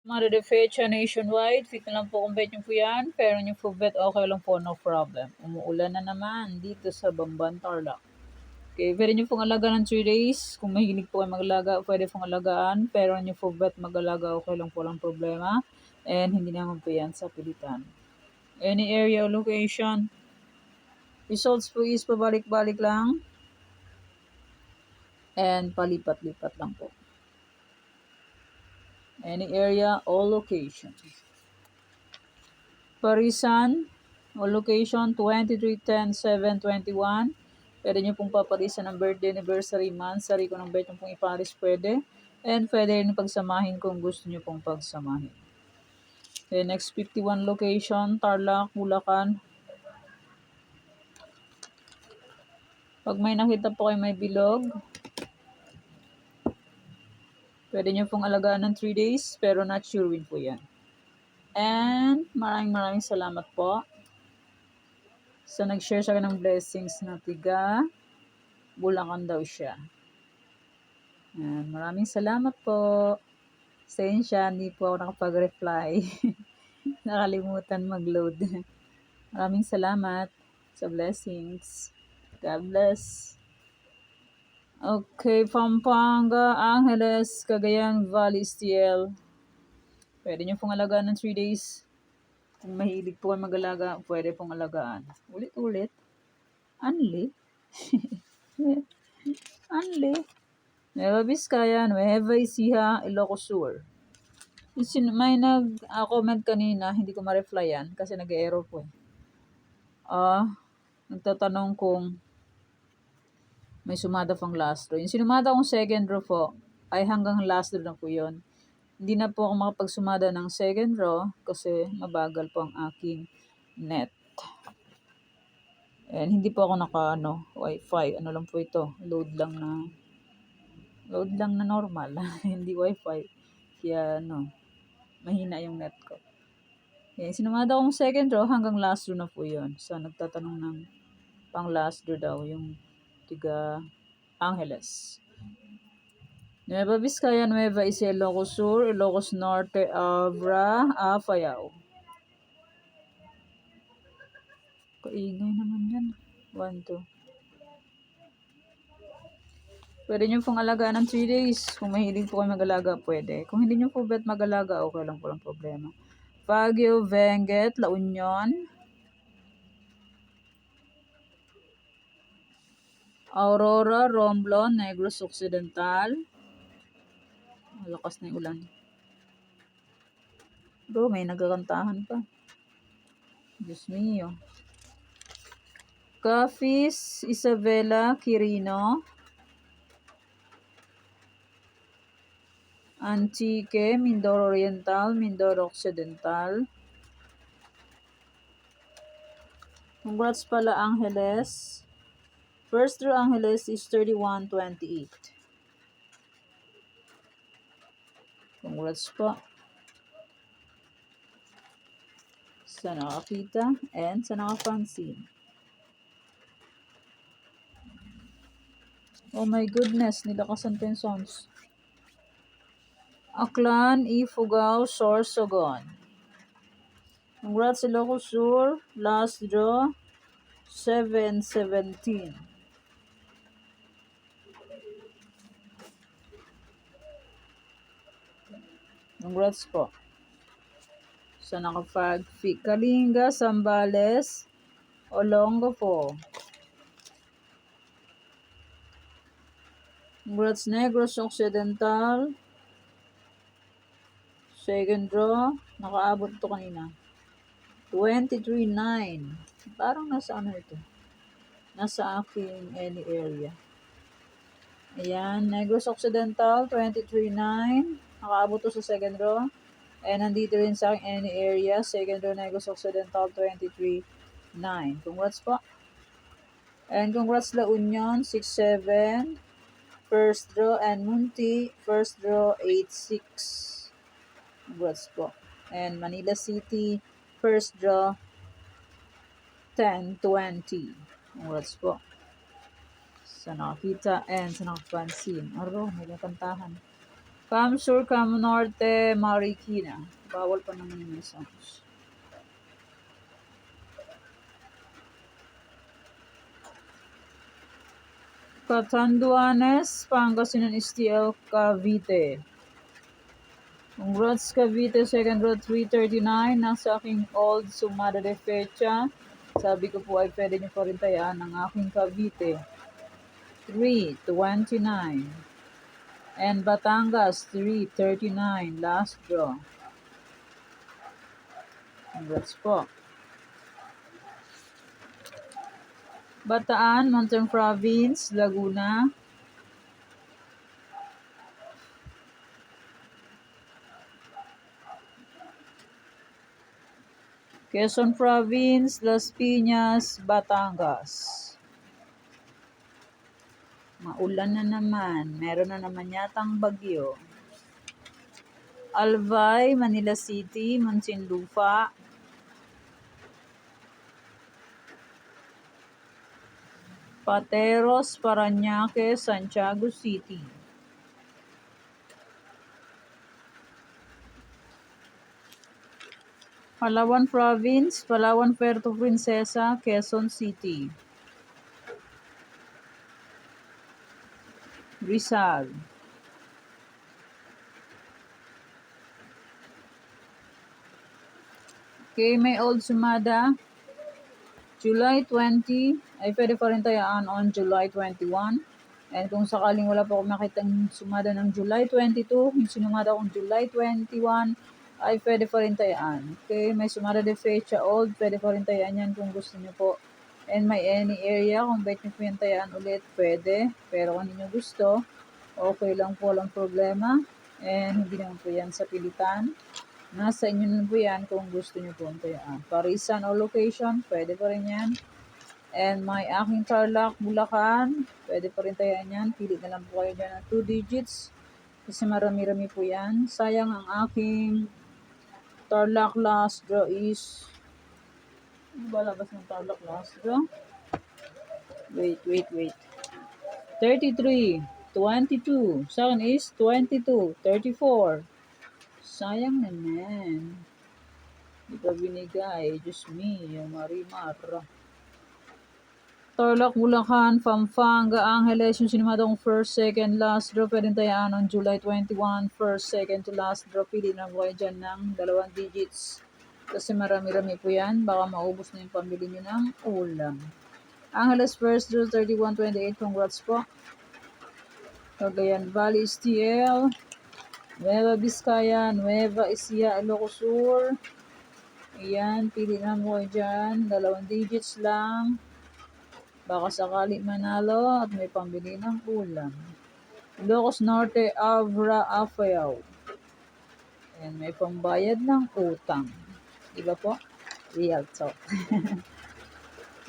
Mga Fecha nationwide, fit na lang po kung bet nyo po yan, pero yung po bet okay lang po, no problem. Umuulan na naman dito sa Bamban, Tarlac. Okay, pwede nyo pong alaga ng 3 days. Kung mahilig po kayo mag-alaga, pwede pong alagaan, pero yung po bet mag-alaga, okay lang po, lang problema. And hindi naman po yan sa pilitan. Any area or location, results po is pabalik-balik lang. And palipat-lipat lang po. Any area or location. Parisan o location 23-10-7-21. Pwede nyo pong paparisan ng birthday, anniversary, month, sari ko ng bet nyo pong iparis pwede. And pwede rin pagsamahin kung gusto nyo pong pagsamahin. Okay, next 51 location, Tarlac, Bulacan. Pag may nakita po kayo may bilog, pwede nyo pong alagaan ng 3 days, pero not sure win po yan. And maraming salamat po sa nag-share sa akin ng blessings na tiga Bulacan daw siya. Maraming salamat po. Sensya, hindi po ako nakapag-reply. Nakalimutan mag-load. Maraming salamat sa blessings. God bless. Okay, Pampanga, Angeles, Cagayan Valley, STL. Pwede nyo pong alagaan ng 3 days. Kung mahilig po kayo mag-alaga, pwede pong alagaan. Ulit-ulit. Anli. Anli. Nueva Vizcaya, Nueva Ecija, Ilocos Sur. May nag-comment kanina, hindi ko ma-reply yan kasi nag-error po. Nagtatanong kung may sumada pang last row. Yung sinumada kong second row po, ay hanggang last row na po yun. Hindi na po ako makapagsumada ng second row kasi mabagal po ang aking net. And hindi po ako wifi. Ano lang po ito, load lang na normal. Hindi wifi. Kaya mahina yung net ko. Okay, sinumada akong second row hanggang last row na po yun. So, nagtatanong ng pang last row daw yung tiga Angeles. Nueva Vizcaya, Nueva Ecija, Ilocos Sur, Ilocos Norte, Abra, Apayao. Kaingay naman yan. 1, 2. Pwede nyo pong alagaan ng 3 days. Kung mahilig po kayo mag-alaga, pwede. Kung hindi nyo po bet mag-alaga, okay lang po, lang problema. Baguio, Benguet, La Union, Aurora, Romblon, Negros Occidental. Malakas na yung ulan. Bro, may nagakantahan pa. Diyos mio. Cafis, Isabela, Quirino, Antique, Mindoro Oriental, Mindoro Occidental. Congrats pala, Angeles. First row Angeles is 31-28. Congrats po. Sa nakakita and sa nakapansin. Oh my goodness, nilakasan pa yung sounds. Aklan, Ifugao, Sorsogon. Congrats, Ilocos Sur. Last draw, 7-17. Congrats po. Sa nakapag-pick. Kalinga, Sambales, Olongo po. Congrats, Negros Occidental. Second draw, nakaabot to kanina. 23-9. Parang nasa ito. Nasa aking any area. Ayan, Negros Occidental, 23-9. Nakaabot to sa second row. And nandito rin sa aking any area. Second row, Negros Occidental, 23-9. Congrats po. And congrats La Union, 6-7. First draw, and Munti, first draw, 8-6. Congrats po. And Manila City, first draw, 10-20. Congrats po. Sa nakakita and sa nakapansin. May kantahan. Cam Sur, Cam Norte, Marikina. Bawal pa naman yung songs. Catanduanes, Pangasinan STL, Cavite. Congrats Cavite, second row 339. Nasa aking old sumada de fecha. Sabi ko po ay pwede niyo pa rin tayaan ang aking Cavite. 329. And Batangas, 339. Last draw. Congrats po. Bataan, Mountain Province, Laguna. Quezon Province, Las Piñas, Batangas. Maulan na naman. Meron na naman yatang bagyo. Albay, Manila City, Muntinlupa. Pateros, Parañaque, Santiago City. Palawan Province, Palawan Puerto Princesa, Quezon City. Rizal. Okay, may old sumada. July 20, ay pwede pa rin tayaan on July 21. And kung sakaling wala pa akong makitang sumada ng July 22, yung sinumada akong July 21, ay pwede pa rin tayaan. Okay, may sumada de fecha old, pwede pa rin tayaan yan kung gusto nyo po. And may any area, kung bet nyo po yan tayaan ulit, pwede. Pero kung hindi nyo gusto, okay lang po, walang problema. And hindi naman po yan sa pilitan. Nasa inyo na po yan kung gusto nyo po tayaan. Parisan o location, pwede pa rin yan. And may aking Tarlac, Bulacan, pwede pa rin tayaan yan. Pili na lang po kayo dyan ng 2 digits. Kasi marami-rami po yan. Sayang ang aking Tarlac last draw is... Ano ba labas ng Tarlac last draw? Wait. 33, 22. Sa akin is 22, 34. Sayang naman. Di ba binigay? Diyos me, yung Marimar. Tarlac, Bulacan, Pampanga, Angeles, yung sinimada kong first, second, last draw. Pwede tayaan on July 21, first, second to last draw. Pili na po kayo dyan ng 2 digits. Kasi marami-rami po yan. Baka maubos na yung pambili nyo ng ulam. Angeles first draw 3128. Congrats po. Cagayan Valley STL. Nueva Vizcaya, Nueva Ecija, Ilocos Sur. Ayan, pili na mo dyan. 2 digits lang. Baka sakali manalo at may pambili ng ulam. Ilocos Norte, Avra, Afayao. Ayan, may pambayad ng utang. Diba po? Real talk.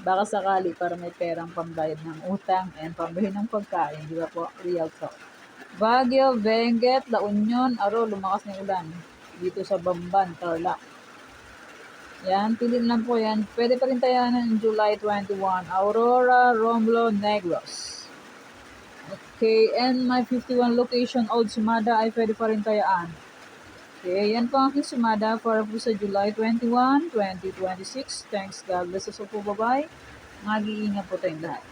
Baka sakali para may perang pambayad ng utang and pambili ng pagkain. Diba po? Real talk. Baguio, Benguet, La Union, Aro, lumakas ng ulan. Dito sa Bamban, Tarlac. Yan, pili lang po yan. Pwede pa rin tayanan ng July 21. Aurora, Romulo, Negros. Okay, and my 51 location old sumada ay pwede pa rin tayaan. Okay, yan po ang aking sumada para po sa July 21, 2026. Thanks, God bless us po, bye-bye. Mag-iingat po tayong lahat.